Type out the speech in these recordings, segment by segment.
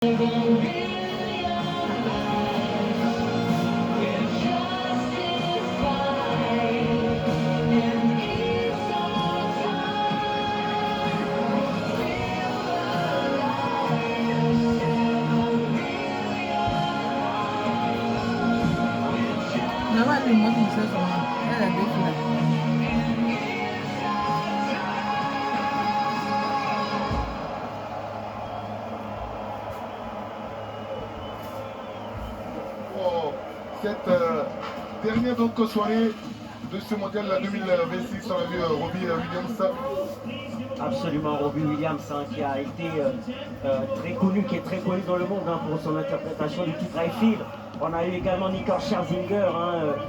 然后你模拟车手嘛，那两个出来。Pour cette dernière donc, soirée de ce mondial 2026, on a vu Robbie Williams. Absolument, Robbie Williams qui a été très connu, qui est très connu dans le monde pour son interprétation du titre I Feel. On a eu également Nicole Scherzinger,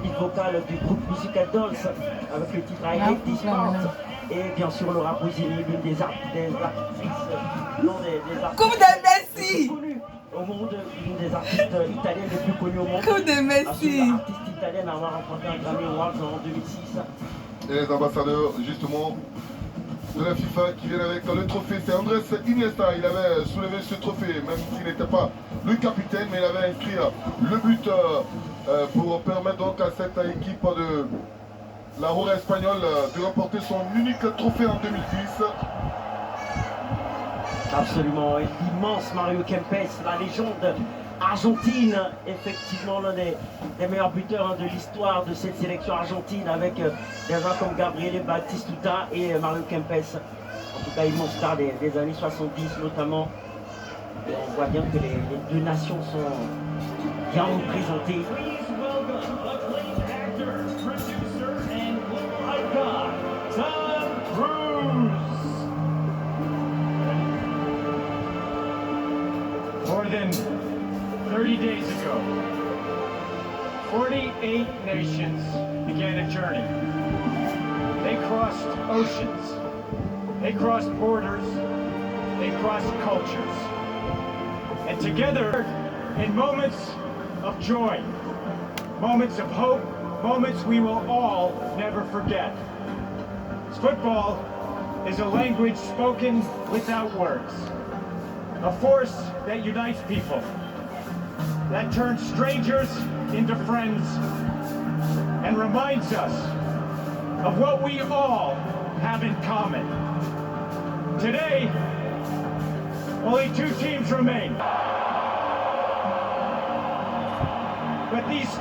lead vocal du groupe Musical Dolls, avec le titre I Hate This Part. Et bien sûr Laura Pausini, l'une des actrices, Coupe de Messi connues au monde, l'une des artistes italiennes les plus connues au monde. Coupe de Messi Artiste italienne à avoir remporté un Grammy Awards en 2006. Et les ambassadeurs justement de la FIFA qui viennent avec le trophée, c'est Andrés Iniesta. Il avait soulevé ce trophée, même s'il n'était pas le capitaine, mais il avait inscrit le but pour permettre donc à cette équipe de la Roja espagnole de remporter son unique trophée en 2010. Absolument, l'immense Mario Kempes, la légende argentine, effectivement l'un des meilleurs buteurs de l'histoire de cette sélection argentine, avec des gens comme Gabriele Batistuta et Mario Kempes. En tout cas, immense star des années 70 notamment. Et on voit bien que les deux nations sont bien représentées. More than 30 days ago, 48 nations began a journey. They crossed oceans, they crossed borders, they crossed cultures. And together, in moments of joy, moments of hope, moments we will all never forget. Football is a language spoken without words. A force that unites people, that turns strangers into friends, and reminds us of what we all have in common. Today, only 2 teams remain. But these